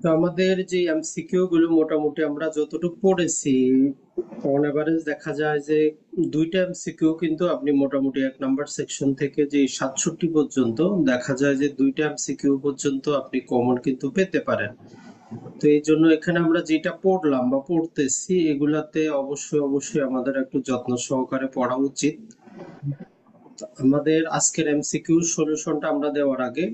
তো আমাদের যে এমসিকিউ গুলো মোটামুটি আমরা যতটুকু পড়েছি, অন এভারেজ দেখা যায় যে দুইটা এমসিকিউ কিন্তু আপনি মোটামুটি 1 নাম্বার সেকশন থেকে যে 67 পর্যন্ত দেখা যায় যে দুইটা এমসিকিউ পর্যন্ত আপনি কমন কিন্তু পেতে পারেন। তো এই জন্য এখানে আমরা যেটা পড়লাম বা পড়তেছি এগুলাতে অবশ্যই অবশ্যই আমাদের একটু যত্ন সহকারে পড়া উচিত। আমাদের আজকের এমসিকিউ সলিউশনটা আমরা দেওয়ার আগে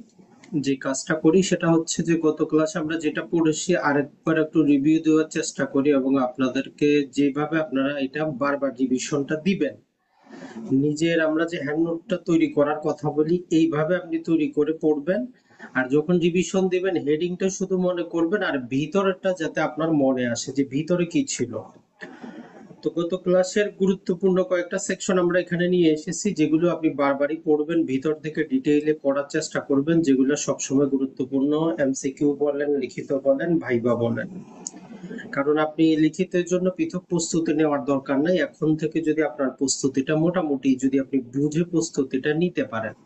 যে কাজটা করি সেটা হচ্ছে যে গত ক্লাসে আমরা যেটা পড়েছি আরেকবার একটু রিভিউ দেওয়ার চেষ্টা করি, এবং আপনাদেরকে যেভাবে আপনারা এটা বারবার রিভিশনটা দিবেন, নিজের আমরা যে হ্যান্ড নোটটা তৈরি করার কথা বলি এইভাবে আপনি তৈরি করে পড়বেন। আর যখন রিভিশন দিবেন হেডিংটা শুধু মনে করবেন, আর ভিতরেরটা যাতে আপনার মনে আসে যে ভিতরে কি ছিল। তো গত ক্লাসের গুরুত্বপূর্ণ কয়েকটা সেকশন আমরা এখানে নিয়ে এসেছি, যেগুলো আপনি বারবারই পড়বেন, ভিতর থেকে ডিটেইলে পড়ার চেষ্টা করবেন, যেগুলো সবসময় গুরুত্বপূর্ণ। এমসিকিউ বলেন, লিখিত বলেন, ভাইবা বলেন। কারণ আপনি লিখিতের জন্য পৃথক প্রস্তুতি নেওয়ার দরকার নাই। এখন থেকে যদি আপনার প্রস্তুতিটা মোটামুটি যদি আপনি বুঝে প্রস্তুতিটা নিতে পারেন,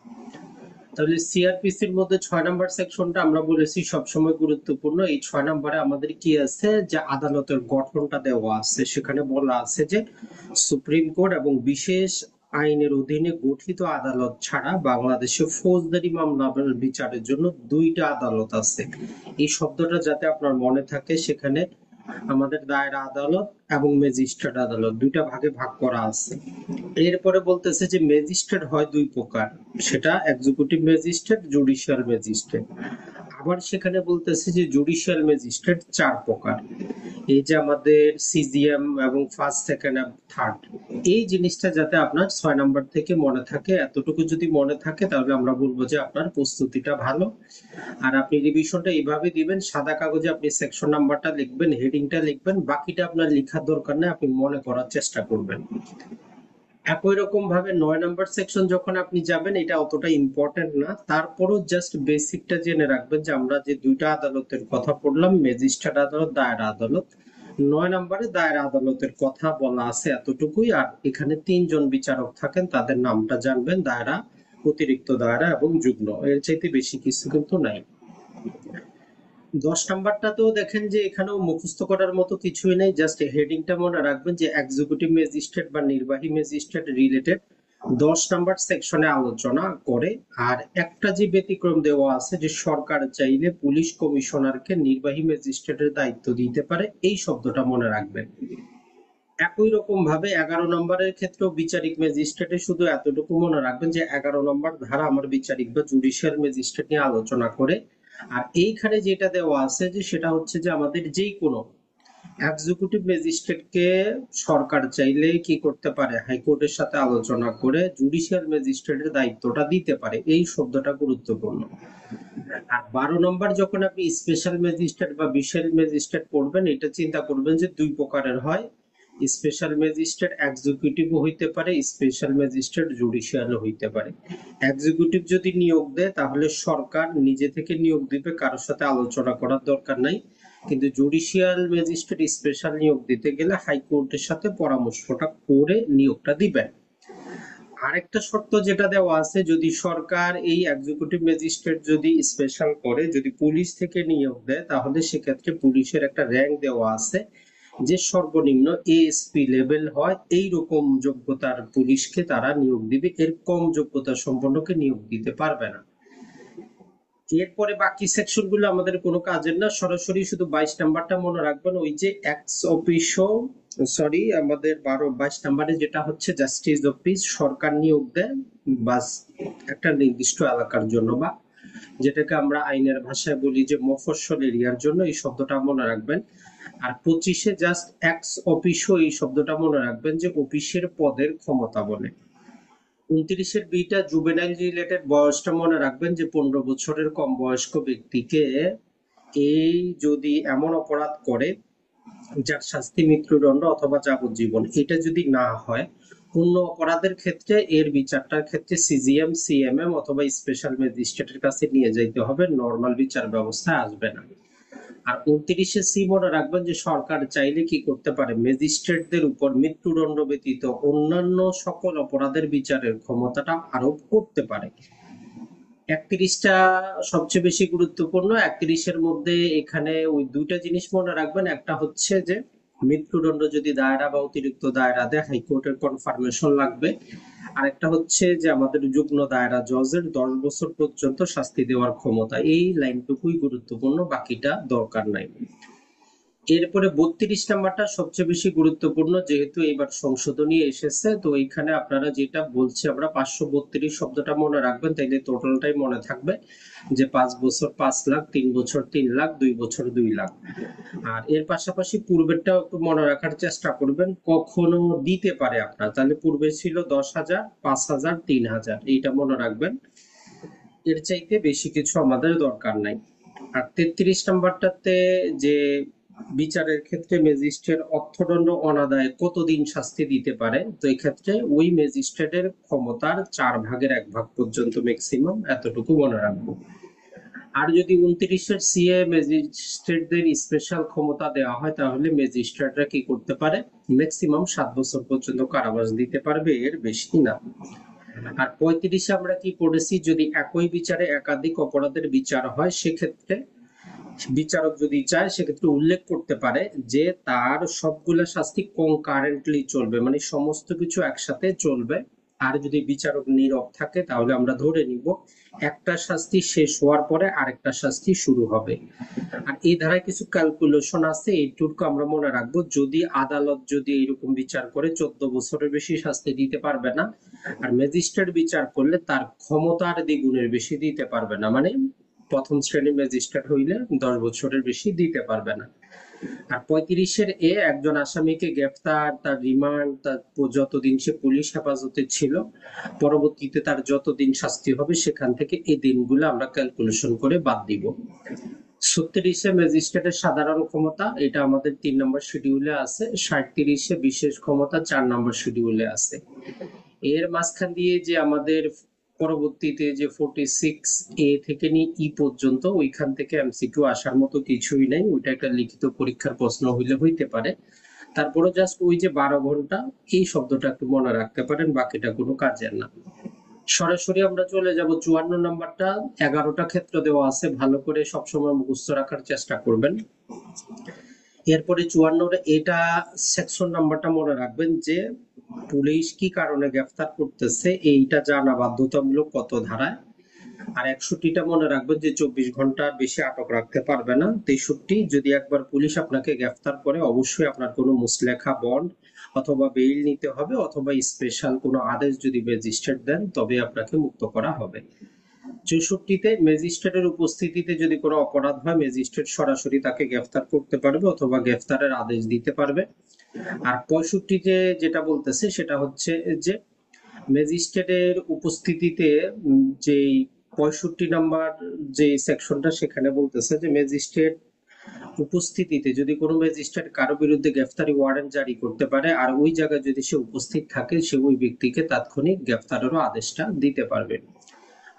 তাহলে সিআরপিসির মধ্যে 6 নাম্বার সেকশনটা আমরা বলেছি সবসময় গুরুত্বপূর্ণ। এই 6 নাম্বারে আমাদের কি আছে, যে আদালতের গঠনটা দেওয়া আছে। সেখানে বলা আছে যে সুপ্রিম কোর্ট এবং বিশেষ আইনের অধীনে গঠিত আদালত ছাড়া বাংলাদেশে ফৌজদারি মামলা বিচারের জন্য দুইটা আদালত আছে। এই শব্দটা যাতে আপনার মনে থাকে, সেখানে আমাদের দায়রা আদালত এবং ম্যাজিস্ট্রেট আদালত দুইটা ভাগে ভাগ করা আছে। এরপরে বলতেছে যে ম্যাজিস্ট্রেট হয় দুই প্রকার, সেটা এক্সিকিউটিভ ম্যাজিস্ট্রেট, জুডিশিয়াল ম্যাজিস্ট্রেট। আবার সেখানে বলতেছে যে জুডিশিয়াল ম্যাজিস্ট্রেট 4 প্রকার। এই যে আমাদের সিজিএম এবং ফার্স্ট, সেকেন্ড এবং থার্ড, এই জিনিসটা যাতে আপনার 6 নাম্বার থেকে মনে থাকে, এতটুকু যদি মনে থাকে তাহলে আমরা বলবো যে আপনার প্রস্তুতিটা ভালো। আর আপনি রিভিশনটা এইভাবে দিবেন, সাদা কাগজে আপনি সেকশন নাম্বারটা লিখবেন, হেডিংটা লিখবেন, বাকিটা আপনার লেখার দরকার নেই, আপনি মনে করার চেষ্টা করবেন। একই রকম ভাবে 9 নাম্বার সেকশন যখন আপনি যাবেন, এটা অতটা ইম্পর্টেন্ট না, তারপরও জাস্ট বেসিকটা জেনে রাখবেন যে আমরা যে দুইটা আদালতের কথা পড়লাম, ম্যাজিস্ট্রেট আদালত, দায়রা আদালত। 9 নাম্বারে দায়রা আদালতের কথা বলা আছে এতটুকুই। আর এখানে 3 জন বিচারক থাকেন, তাদের নামটা জানবেন, দায়রা, অতিরিক্ত দায়রা এবং যুগ্ম। এর চাইতে বেশি কিছু কিন্তু নাই। 10 নাম্বারটাতেও দেখেন যে এখানেও মুখস্থ করার মতো কিছুই নেই, জাস্ট হেডিংটা মনে রাখবেন যে এক্সিকিউটিভ ম্যাজিস্ট্রেট বা নির্বাহী ম্যাজিস্ট্রেট রিলেটেড 10 নাম্বার সেকশনে আলোচনা করে। আর একটা যে ব্যতিক্রম দেওয়া আছে যে সরকার চাইলে পুলিশ কমিশনারকে নির্বাহী ম্যাজিস্ট্রেটের দায়িত্ব দিতে পারে, এই শব্দটা মনে রাখবেন। একই রকম ভাবে 11 নম্বরের ক্ষেত্রেও বিচারিক ম্যাজিস্ট্রেটে শুধু এতটুকু মনে রাখবেন যে 11 নম্বর ধারা আমার বিচারিক বা জুডিশিয়াল ম্যাজিস্ট্রেট নিয়ে আলোচনা করে। আর এইখানে যেটা দেওয়া আছে যে সেটা হচ্ছে যে আমাদের যেই কোনো এক্সিকিউটিভ ম্যাজিস্ট্রেটকে সরকার চাইলে কি করতে পারে, হাইকোর্টের সাথে আলোচনা করে জুডিশিয়াল ম্যাজিস্ট্রেটের দায়িত্বটা দিতে পারে, এই শব্দটা গুরুত্বপূর্ণ। আর 12 নম্বর যখন আপনি স্পেশাল ম্যাজিস্ট্রেট বা বিশেষ ম্যাজিস্ট্রেট পড়বেন, এটা চিন্তা করবেন যে দুই প্রকারের হয়। স্পেশাল ম্যাজিস্ট্রেট এক্সিকিউটিভও হইতে পারে, স্পেশাল ম্যাজিস্ট্রেট জুডিশিয়ালও হইতে পারে। এক্সিকিউটিভ যদি নিয়োগ দেয় তাহলে সরকার নিজে থেকে নিয়োগ দিবে, কারোর সাথে আলোচনা করার দরকার নাই। কিন্তু জুডিশিয়াল ম্যাজিস্ট্রেট স্পেশাল নিয়োগ দিতে গেলে হাইকোর্টের সাথে পরামর্শটা করে নিয়োগটা দিবেন। আরেকটা শর্ত যেটা দেওয়া আছে, যদি সরকার এই এক্সিকিউটিভ ম্যাজিস্ট্রেট যদি স্পেশাল করে, যদি পুলিশ থেকে নিয়োগ দেয়, তাহলে সেক্ষেত্রে পুলিশের একটা র্যাঙ্ক দেওয়া আছে যে সর্বনিম্ন এএসপি লেভেল হয়, এই রকম যোগ্যতার পুলিশকে তারা নিয়োগ দিবে, এর কম যোগ্যতা সম্পন্নকে নিয়োগ দিতে পারবে না। এরপরে বাকি সেকশন গুলো আমাদের কোনো কাজের না, সরাসরি শুধু 22 নাম্বারটা মনে রাখবেন, ওই যে এক্স অফিসো, সরি আমাদের 22 নাম্বারে যেটা হচ্ছে জাস্টিস অফিস, সরকার নিয়োগ দেয় বাস একটা নির্দিষ্ট এলাকার জন্য, বা যেটাকে আমরা আইনের ভাষায় বলি যে মফস্বল এরিয়ার জন্য, এই শব্দটা মনে রাখবেন। আর 25-এ জাস্ট এক্স অফিসো, এই শব্দটা মনে রাখবেন যে অফিসের পদের ক্ষমতা বলে। 29-এর বিটা জুভেনাইল রিলেটেড বয়সটা মনে রাখবেন যে 15 বছরের কম বয়স্ক ব্যক্তিকে এই যদি এমন অপরাধ করে যার শাস্তি মৃত্যুদণ্ড অথবা যাবজ্জীবন, এটা যদি না হয়, অন্য অপরাধের ক্ষেত্রে এর বিচারটার ক্ষেত্রে সিজিএম, সিএমএম অথবা স্পেশাল ম্যাজিস্ট্রেটের কাছে নিয়ে যাইতে হবে, নর্মাল বিচার ব্যবস্থায় আসবে না। আর 29-এ সি মনে রাখবেন যে সরকার চাইলে কি করতে পারে, ম্যাজিস্ট্রেটদের উপর মৃত্যুদণ্ড ব্যতীত অন্যান্য সকল অপরাধের বিচারের ক্ষমতাটা আরোপ করতে পারে। 31টা সবচেয়ে বেশি গুরুত্বপূর্ণ। 31-এর মধ্যে এখানে ওই দুইটা জিনিস মনে রাখবেন, একটা হচ্ছে যে মৃত্যুদণ্ড যদি দায়রা বা অতিরিক্ত দায়রা দেয় হাইকোর্টের কনফার্মেশন লাগবে, আর একটা হচ্ছে যে আমাদের যুগ্ম দায়রা জজের 10 বছর পর্যন্ত শাস্তি দেওয়ার ক্ষমতা। এই লাইনটুকুই গুরুত্বপূর্ণ, বাকিটা দরকার নাই। এরপরে 32 নাম্বারটা সবচেয়ে বেশি গুরুত্বপূর্ণ, যেহেতু এবার সংশোধনী এসেছে, তো এখানে আপনারা যেটা বলছি আমরা 532 শব্দটা মনে রাখবেন, তাইলে টোটালটাই মনে থাকবে যে 5 বছর 5 লাখ, 3 বছর 3 লাখ, 2 বছর 2 লাখ। আর এর পাশাপাশি পূর্বেরটাও একটু মনে রাখার চেষ্টা করবেন, কখনো দিতে পারে আপনার, তাহলে পূর্বে ছিল 10,000, 5,000, 3,000, এইটা মনে রাখবেন। এর চাইতে বেশি কিছু আমাদের দরকার নাই। আর 33 নাম্বারটাতে যে বিচারের ক্ষেত্রে ম্যাজিস্ট্রেট অর্থদণ্ড অনাদায়ে কতদিন শাস্তি দিতে পারে, তো এই ক্ষেত্রে ওই ম্যাজিস্ট্রেটের ক্ষমতার 4/1 পর্যন্ত ম্যাক্সিমাম, এতটুকু মনে রাখবো। আর যদি 29-এর সিএ ম্যাজিস্ট্রেটদের স্পেশাল ক্ষমতা দেওয়া হয়, তাহলে ম্যাজিস্ট্রেটরা কি করতে পারে, ম্যাক্সিমাম 7 বছর পর্যন্ত কারাবাস দিতে পারবে, এর বেশি না। আর 35-এ আমরা কি পড়েছি, যদি একই বিচারে একাধিক অপরাধের বিচার হয়, সেক্ষেত্রে বিচারক যদি চায় সেক্ষেত্রে উল্লেখ করতে পারে যে তার সবগুলা শাস্তি কনকারেন্টলি চলবে, মানে সমস্ত কিছু একসাথে চলবে। আর যদি বিচারক নীরব থাকে, তাহলে আমরা ধরে নিব একটা শাস্তি শেষ হওয়ার পরে আরেকটা শাস্তি শুরু হবে। আর এই ধারায় কিছু ক্যালকুলেশন আছে, এইটুকু আমরা মনে রাখবো। যদি আদালত যদি এরকম বিচার করে 14 বছরের বেশি শাস্তি দিতে পারবে না, আর ম্যাজিস্ট্রেট বিচার করলে তার ক্ষমতার দ্বিগুণের বেশি দিতে পারবে না, মানে প্রথম শ্রেণীর ম্যাজিস্ট্রেট হইলে 10 বছরের বেশি দিতে পারবে না। আর 35-এর একজন আসামিকে গ্রেফতার, তার রিমান্ড, তার যতদিন সে পুলিশ হেফাজতে ছিল, পরবর্তীতে তার যতদিন শাস্তি হবে, সেখান থেকে এই দিনগুলো আমরা ক্যালকুলেশন করে বাদ দিব। 36-এ ম্যাজিস্ট্রেটের সাধারণ ক্ষমতা, এটা আমাদের 3 নম্বর শিডিউলে আছে। 37-এ বিশেষ ক্ষমতা 4 নম্বর শিডিউলে আছে। এর মাঝখান দিয়ে যে আমাদের পরবর্তীতে যে 46A থেকে নিয়ে পর্যন্ত, ওইখান থেকে এমসিকিউ আসার মতো কিছুই নাই, ওইটা একটা লিখিত পরীক্ষার প্রশ্ন হইলে হইতে পারে। তারপরে জাস্ট ওই যে 12 ঘন্টা, এই শব্দটা একটু মনে রাখতে পারেন, বাকিটা কোনো কাজের না। সরাসরি আমরা চলে যাব 54 নাম্বারটা। 11টা ক্ষেত্র দেওয়া আছে, ভালো করে সবসময় মুখস্থ রাখার চেষ্টা করবেন। এরপরে 54 এটা সেকশন নাম্বারটা মনে রাখবেন, যে পুলিশ কি কারণে গ্রেফতার করতেছে এইটা জানা বাধ্যতামূলক কত ধারায়। আর 61টা মনে রাখবেন যে 24 ঘন্টার বেশি আটক রাখতে পারবে না। 63, যদি একবার পুলিশ আপনাকে গ্রেফতার করে, অবশ্যই আপনার কোনো মুচলেখা বন্ড অথবা বেইল নিতে হবে, অথবা স্পেশাল কোনো আদেশ যদি ম্যাজিস্ট্রেট দেন, তবে আপনাকে মুক্ত করা হবে। 64তে ম্যাজিস্ট্রেটের উপস্থিতিতে যদি কোনো অপরাধ হয়, ম্যাজিস্ট্রেট সরাসরি তাকে গ্রেফতার করতে পারবে অথবা গ্রেফতারের আদেশ দিতে পারবে। আর 65তে যেটা বলতেছে সেটা হচ্ছে যে ম্যাজিস্ট্রেটের উপস্থিতিতে যে 65 নাম্বার যে সেকশনটা, সেখানে বলতেছে যে ম্যাজিস্ট্রেট উপস্থিতিতে যদি কোনো ম্যাজিস্ট্রেট কারো বিরুদ্ধে গ্রেফতারি ওয়ারেন্ট জারি করতে পারে, আর ওই জায়গায় যদি সে উপস্থিত থাকে, সে ওই ব্যক্তিকে তাৎক্ষণিক গ্রেফতারেরও আদেশটা দিতে পারবে।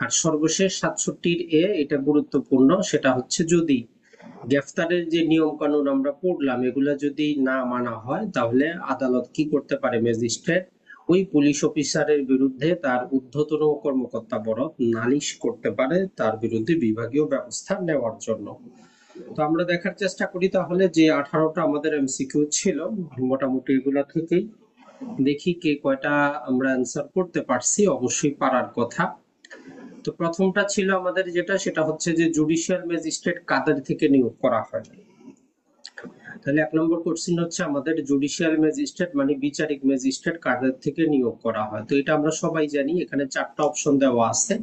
আর সর্বশেষ 67-এর এটা গুরুত্বপূর্ণ, সেটা হচ্ছে যদি গ্রেফতারের যে নিয়ম কানুন আমরা পড়লাম, এগুলা যদি না মানা হয়, তাহলে আদালত কি করতে পারে, ম্যাজিস্ট্রেট ওই পুলিশ অফিসারের বিরুদ্ধে তার ঊর্ধ্বতন কর্মকর্তা বরাবর নালিশ করতে পারে, তার বিরুদ্ধে বিভাগীয় ব্যবস্থা নেওয়ার জন্য। তো আমরা দেখার চেষ্টা করি তাহলে যে 18টা আমাদের এমসিকিউ ছিল, মোটামুটি এগুলা থেকেই দেখি কে কয়টা আমরা অ্যান্সার করতে পারছি, অবশ্যই পারার কথা। তো প্রথমটা ছিল আমাদের যেটা, সেটা হচ্ছে যে জুডিশিয়াল ম্যাজিস্ট্রেট কাদের থেকে নিয়োগ করা হয়। তাহলে 1 নম্বর কোশ্চেন হচ্ছে আমাদের জুডিশিয়াল ম্যাজিস্ট্রেট মানে বিচারিক ম্যাজিস্ট্রেট কাদের থেকে নিয়োগ করা হয়। তো এটা আমরা সবাই জানি, এখানে 4টা অপশন দেওয়া আছে।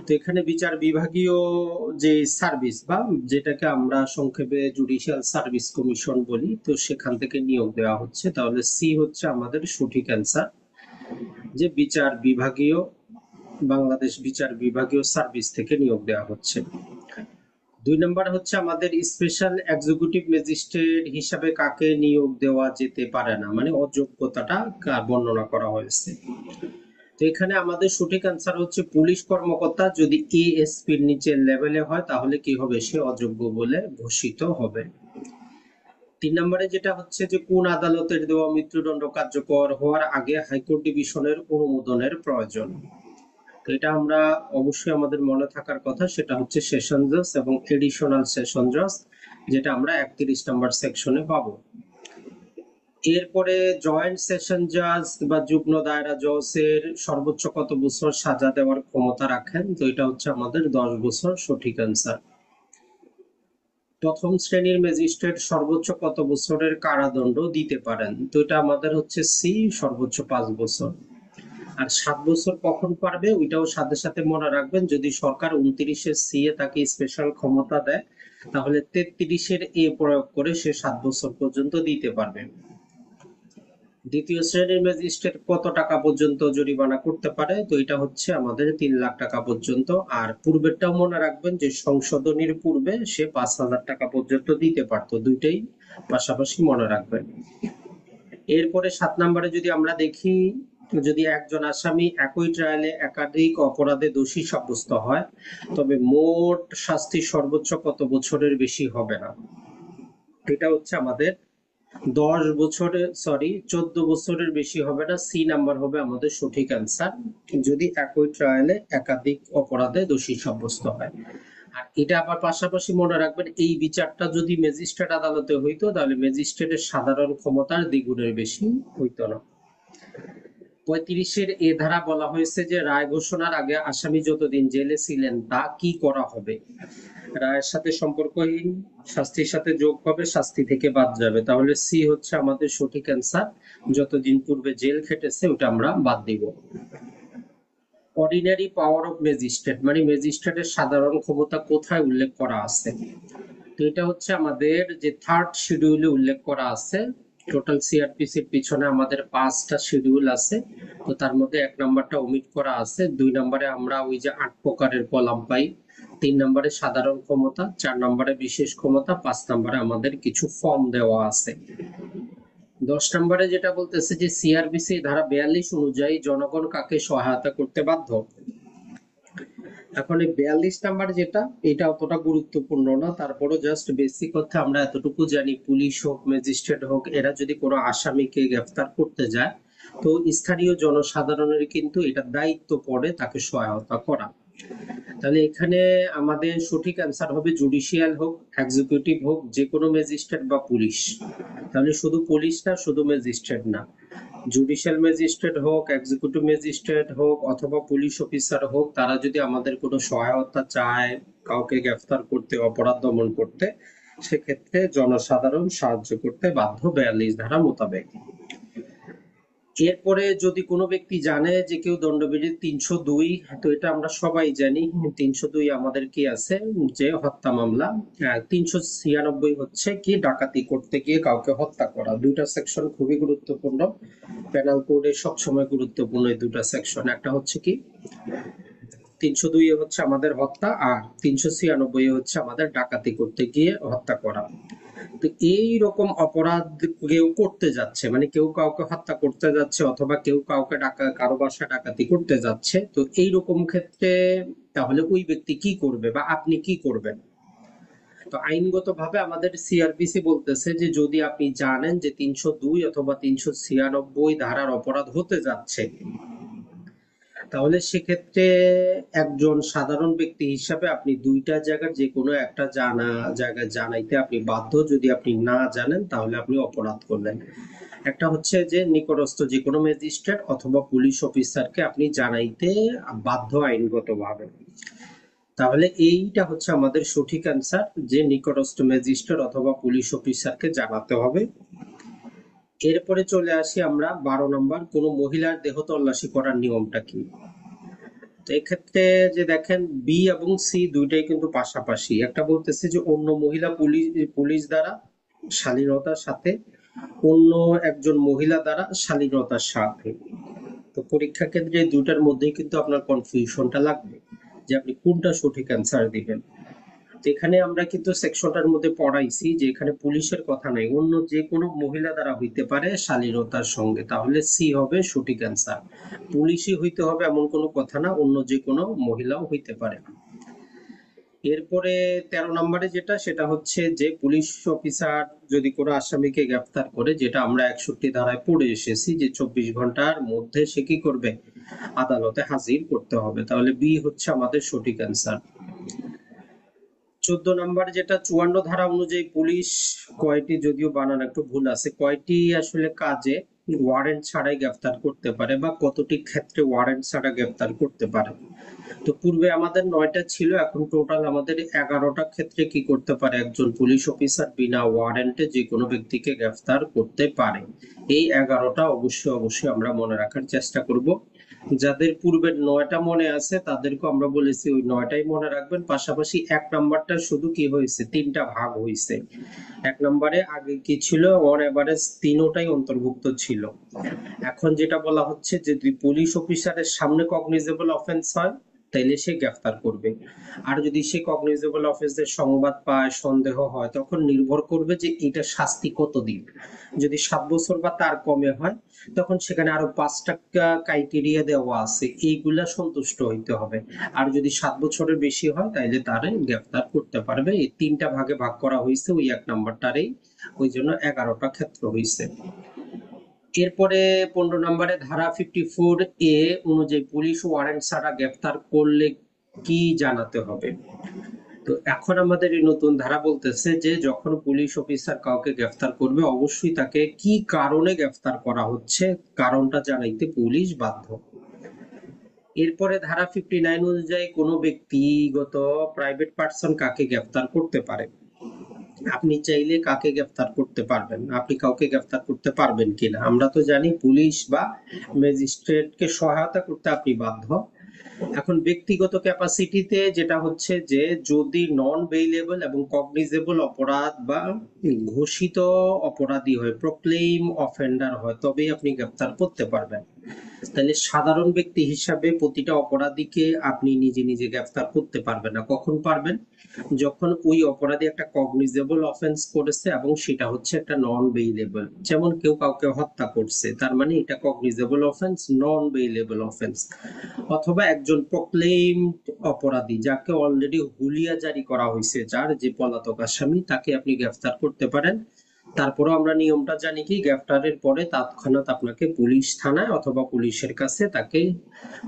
তো এখানে বিচার বিভাগীয় যে সার্ভিস, বা যেটাকে আমরা সংক্ষেপে জুডিশিয়াল সার্ভিস কমিশন বলি, তো সেখান থেকে নিয়োগ দেওয়া হচ্ছে। তাহলে সি হচ্ছে আমাদের সঠিক অ্যান্সার, যে বিচার বিভাগীয়, বাংলাদেশ বিচার বিভাগীয় সার্ভিস থেকে নিয়োগ দেওয়া হচ্ছে। 2 নম্বর হচ্ছে আমাদের স্পেশাল এক্সিকিউটিভ ম্যাজিস্ট্রেট হিসাবে কাকে নিয়োগ দেওয়া যেতে পারে না, মানে অযোগ্যতাটা বর্ণনা করা হয়েছে। তো এখানে আমাদের সঠিক অ্যান্সার হচ্ছে পুলিশ কর্মকর্তা যদি এএসপির নিচের লেভেলে হয়, তাহলে কি হবে, সে অযোগ্য বলে ঘোষিত হবে। 3 নম্বরে যেটা হচ্ছে যে কোন আদালতের দেওয়া মৃত্যুদণ্ড কার্যকর হওয়ার আগে হাইকোর্ট ডিভিশনের অনুমোদনের প্রয়োজন। তো এটা আমরা অবশ্যই আমাদের মনে থাকার কথা, সেটা হচ্ছে সেশন জজ এবং এডিশনাল সেশন জজ, যেটা আমরা 31 নম্বর সেকশনে পাবো। এরপরে জয়েন্ট সেশন জাজ বা যুগ্ম দায়রা জজের সর্বোচ্চ কত বছর সাজা দেওয়ার ক্ষমতা রাখেন? তো এটা হচ্ছে আমাদের 10 বছর, সঠিক অ্যান্সার। প্রথম শ্রেণীর ম্যাজিস্ট্রেট সর্বোচ্চ কত বছরের কারাদণ্ড দিতে পারেন? তো এটা আমাদের হচ্ছে সি, সর্বোচ্চ 5 বছর। আর 7 বছর কখন পারবে ওইটাও সাথে সাথে মনে রাখবেন, যদি সরকার 29-এর সি এ তাকে স্পেশাল ক্ষমতা দেয়, তাহলে 33-এর এ প্রয়োগ করে সে 7 বছর পর্যন্ত দিতে পারবে। দ্বিতীয় শ্রেণীর ম্যাজিস্ট্রেট কত টাকা পর্যন্ত জরিমানা করতে পারে? তো এটা হচ্ছে আমাদের 3 লাখ টাকা পর্যন্ত। আর পূর্বেরটাও মনে রাখবেন যে সংশোধনীর পূর্বে সে 5,000 টাকা পর্যন্ত দিতে পারতো, দুইটাই পাশাপাশি মনে রাখবেন। এরপরে 7 নম্বরে যদি আমরা দেখি, যদি একজন আসামি একই ট্রায়ালে একাধিক অপরাধে দোষী সাব্যস্ত হয়, তবে মোট শাস্তি সর্বোচ্চ কত বছরের বেশি হবে না? এটা হচ্ছে আমাদের 10 বছরের, সরি 14 বছরের বেশি হবে না। সি নাম্বার হবে আমাদের সঠিক অ্যান্সার, যদি একই ট্রায়ালে একাধিক অপরাধে দোষী সাব্যস্ত হয়। আর এটা আবার পাশাপাশি মনে রাখবেন, এই বিচারটা যদি ম্যাজিস্ট্রেট আদালতে হইতো, তাহলে ম্যাজিস্ট্রেটের সাধারণ ক্ষমতার দ্বিগুণের বেশি হইতো না। 35-এর এ ধারা বলা হয়েছে যে রায় ঘোষণার আগে আসামি যতদিন জেলে ছিলেন তা কি করা হবে? রায়ের সাথে সম্পর্কহীন, শাস্তির সাথে যোগ হবে, শাস্তি থেকে বাদ যাবে। তাহলে সি হচ্ছে আমাদের সঠিক অ্যান্সার, যতদিন পূর্বে জেল খেটেছে ওটা আমরা বাদ দিব। অর্ডিনারি পাওয়ার অফ ম্যাজিস্ট্রেট মানে ম্যাজিস্ট্রেটের সাধারণ ক্ষমতা কোথায় উল্লেখ করা আছে? তো এটা হচ্ছে আমাদের যে 3rd শিডিউলে উল্লেখ করা আছে। টোটাল সিআরপিসির পিছনে আমাদের 5টা শিডিউল আছে, তো তার মধ্যে 1 নাম্বারটা ওমিট করা আছে। 2 নম্বরে আমরা ওই যে 8 প্রকারের কলাম পাই। 3 নম্বরে সাধারণ ক্ষমতা, 4 নম্বরে বিশেষ ক্ষমতা, 5 নম্বরে আমাদের কিছু ফর্ম দেওয়া আছে। 10 নম্বরে যেটা বলতেছে যে সিআরপিসি ধারা 42 অনুযায়ী জনগণ কাকে সহায়তা করতে বাধ্য? এখন এই 42 নাম্বার যেটা, এটা অতটা গুরুত্বপূর্ণ না, তারপরও জাস্ট বেসিক কথা আমরা এতটুকু জানি, পুলিশ হোক ম্যাজিস্ট্রেট হোক, এরা যদি কোনো আসামিকে গ্রেফতার করতে যায়, তো স্থানীয় জনসাধারণের কিন্তু এটা দায়িত্ব পড়ে তাকে সহায়তা করা। তাহলে এখানে আমাদের সঠিক অ্যান্সার হবে জুডিশিয়াল হোক, এক্সিকিউটিভ হোক, যে কোনো ম্যাজিস্ট্রেট বা পুলিশ। তাহলে শুধু পুলিশ না, শুধু ম্যাজিস্ট্রেট না, জুডিশিয়াল ম্যাজিস্ট্রেট হোক, এক্সিকিউটিভ ম্যাজিস্ট্রেট হোক, অথবা পুলিশ অফিসার হোক, তারা যদি আমাদের কোনো সহায়তা চায় কাউকে গ্রেফতার করতে, অপরাধ দমন করতে, সেক্ষেত্রে জনসাধারণ সাহায্য করতে বাধ্য 42 ধারা মোতাবেক। এরপরে যদি কোনো ব্যক্তি জানে যে কেউ দণ্ডবিধি 302, তো এটা আমরা সবাই জানি, 302 আমাদের কি আছে, যে হত্যা মামলা। 396 হচ্ছে কি ডাকাতি করতে গিয়ে কাউকে হত্যা করা। দুইটা সেকশন খুবই গুরুত্বপূর্ণ, পেনাল কোডে সবসময় গুরুত্বপূর্ণ এই দুটা সেকশন। একটা হচ্ছে কি 302 হচ্ছে আমাদের হত্যা, আর 396 হচ্ছে আমাদের ডাকাতি করতে গিয়ে হত্যা করা। তো এই রকম অপরাধ কেউ করতে যাচ্ছে, মানে কেউ কাউকে হত্যা করতে যাচ্ছে, অথবা কেউ কাউকে কারো বাসায় ডাকাতি করতে যাচ্ছে, তো এই রকম ক্ষেত্রে তাহলে ওই ব্যক্তি কি করবে বা আপনি কি করবেন? তো আইনগতভাবে আমাদের সিআরপিসি বলতেছে যে যদি আপনি জানেন যে 302 অথবা 396 ধারার অপরাধ হতে যাচ্ছে, তাহলে সেক্ষেত্রে একজন সাধারণ ব্যক্তি হিসাবে আপনি দুইটা জায়গার যে কোনো একটা জায়গায় জানাইতে আপনি বাধ্য। যদি আপনি না জানেন তাহলে আপনি অপরাধ করলেন। একটা হচ্ছে যে নিকটস্থ যে কোনো ম্যাজিস্ট্রেট অথবা পুলিশ অফিসারকে আপনি জানাইতে বাধ্য আইনগতভাবে। তাহলে এইটা হচ্ছে আমাদের সঠিক অ্যান্সার, যে নিকটস্থ ম্যাজিস্ট্রেট অথবা পুলিশ অফিসারকে জানাতে হবে। এরপরে চলে আসি আমরা 12 নম্বর, কোন মহিলার দেহ তল্লাশি করার নিয়মটা কি? তো এক্ষেত্রে যে দেখেন, বি এবং সি দুইটাই কিন্তু পাশাপাশি। একটা বলতেছে যে অন্য মহিলা পুলিশ দ্বারা শালীনতার সাথে, অন্য একজন মহিলা দ্বারা শালীনতার সাথে। তো পরীক্ষা কেন্দ্রে এই দুইটার মধ্যেই কিন্তু আপনার কনফিউশনটা লাগবে যে আপনি কোনটা সঠিক অ্যান্সার দিবেন। এখানে আমরা কিন্তু সেকশনটার মধ্যে পড়াইছি যে এখানে পুলিশের কথা নাই, অন্য যে কোনো মহিলা দ্বারা হইতে পারে শালীনতার সঙ্গে, তাহলে সি হবে সঠিক অ্যান্সার। পুলিশই হইতে হবে এমন কোনো কথা না, অন্য যে কোনো মহিলাও হইতে পারে। এরপরে 13 নম্বরে যেটা, সেটা হচ্ছে যে পুলিশ অফিসার যদি কোনো আসামিকে গ্রেফতার করে, যেটা আমরা 61 ধারায় পড়ে এসেছি যে 24 ঘন্টার মধ্যে সে কি করবে, আদালতে হাজির করতে হবে। তাহলে বি হচ্ছে আমাদের সঠিক অ্যান্সার। 14 নাম্বার যেটা 54 ধারা অনুযায়ী পুলিশ কয়টি, যদিও বানান একটু ভুল আছে, কয়টি আসলে কাজে ওয়ারেন্ট ছাড়াই গ্রেফতার করতে পারে বা কতটি ক্ষেত্রে ওয়ারেন্ট ছাড়া গ্রেফতার করতে পারে? তো পূর্বে আমাদের 9টা ছিল, এখন টোটাল আমাদের 11টা ক্ষেত্রে কি করতে পারে একজন পুলিশ অফিসার বিনা ওয়ারেন্টে যে কোনো ব্যক্তিকে গ্রেফতার করতে পারে। এই 11টা অবশ্যই অবশ্যই আমরা মনে রাখার চেষ্টা করব। যাদের পূর্বের 9টা মনে আছে তাদেরকে আমরা বলেছি ওই 9টাই মনে রাখবেন। পাশাপাশি 1 নাম্বারটা শুধু কি হয়েছে, 3টা ভাগ হয়েছে। 1 নম্বরে আগে কি ছিল, অন এভারেজ 3টাই অন্তর্ভুক্ত ছিল। এখন যেটা বলা হচ্ছে যে যদি পুলিশ অফিসারের সামনে কগনিজেবল অফেন্স হয় তাইলে সে গ্রেফতার করবে। আর যদি সে কগনিজেবল অফেন্সের সংবাদ পায়, সন্দেহ হয়, তখন নির্ভর করবে যে এটা শাস্তি কতদিন। যদি 7 বছর বা তার কমে হয় তখন সেখানে আরো 5টা ক্রাইটেরিয়া দেওয়া আছে, এইগুলা সন্তুষ্ট হইতে হবে। আর যদি 7 বছরের বেশি হয় তাইলে তারে গ্রেফতার করতে পারবে। এই 3টা ভাগে ভাগ করা হয়েছে ওই 1 নাম্বারটারেই, ওই জন্য 11টা ক্ষেত্র হয়েছে। এরপরে 15 নম্বরে ধারা 54A অনুযায়ী পুলিশ ওয়ারেন্ট ছাড়া গ্রেফতার করলে কি জানাতে হবে? তো এখন আমাদের এই নতুন ধারা বলতেছে যে যখন পুলিশ অফিসার কাউকে গ্রেফতার করবে অবশ্যই তাকে কি কারণে গ্রেফতার করা হচ্ছে কারণটা জানাইতে পুলিশ বাধ্য। এরপরে ধারা 59 অনুযায়ী কোনো ব্যক্তিগত প্রাইভেট পার্সন কাকে গ্রেফতার করতে পারে? আপনি চাইলে কাকে গ্রেফতার করতে পারবেন, আপনি কাউকে গ্রেফতার করতে পারবেন কিনা? আমরা তো জানি পুলিশ বা ম্যাজিস্ট্রেটকে সহায়তা করতে আপনি বাধ্য। এখন ব্যক্তিগত ক্যাপাসিটিতে যেটা হচ্ছে যে যদি নন বেইলেবল এবং কগনিজেবল অপরাধ বা ঘোষিত অপরাধী হয়, প্রক্লেইম অফেন্ডার হয়, তবেই আপনি গ্রেফতার করতে পারবেন। তাহলে সাধারণ ব্যক্তি হিসাবে প্রতিটা অপরাধীকে আপনি নিজে নিজে গ্রেফতার করতে পারবেন না। কখন পারবেন? যখন ওই অপরাধী একটা কগনিজেবল অফেন্স করেছে এবং সেটা হচ্ছে একটা নন বেইলেবল। যেমন কেউ কাউকে হত্যা করছে, তার মানে এটা কগনিজেবল অফেন্স, নন বেইলেবল অফেন্স। অথবা একজন প্রক্লেইমড অপরাধী যাকে অলরেডি হুলিয়া জারি করা হয়েছে, যার যে পলাতক আসামি, তাকে আপনি গ্রেফতার করতে পারেন। তারপরে আমরা নিয়মটা জানি কি, গ্রেফতারের পরে তৎক্ষণাৎ আপনাকে পুলিশ থানায় অথবা পুলিশের কাছে তাকে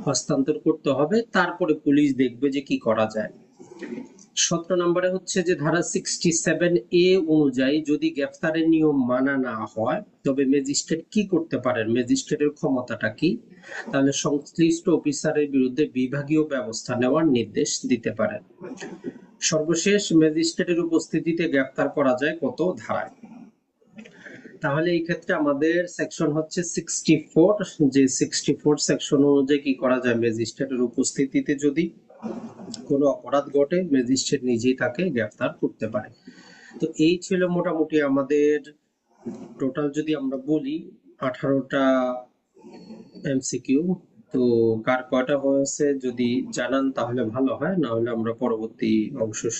হস্তান্তর করতে হবে, তারপরে পুলিশ দেখবে যে কি করা যায়। 17 নম্বরে হচ্ছে যে ধারা 67A অনুযায়ী যদি গ্রেফতারের নিয়ম মানা না হয় তবে ম্যাজিস্ট্রেট কি করতে পারেন, ম্যাজিস্ট্রেটের ক্ষমতাটা কি? তাহলে সংশ্লিষ্ট অফিসারের বিরুদ্ধে বিভাগীয় ব্যবস্থা নেওয়ার নির্দেশ দিতে পারেন। সর্বশেষ, ম্যাজিস্ট্রেটের উপস্থিতিতে গ্রেফতার করা যায় কত ধারায়? তাহলে এই ক্ষেত্রে আমাদের সেকশন হচ্ছে 64, যে 64 সেকশন অনুযায়ী কি করা যায়, ম্যাজিস্ট্রেটের উপস্থিতিতে যদি কোনো অপরাধ ঘটে ম্যাজিস্ট্রেট নিজেই তাকে গ্রেফতার করতে পারে। তো এই ছিল মোটামুটি আমাদের টোটাল, যদি আমরা বলি 18টা এমসিকিউ। তো কার কয়টা হয়েছে যদি জানান তাহলে ভালো হয়, না হলে আমরা পরবর্তী অংশ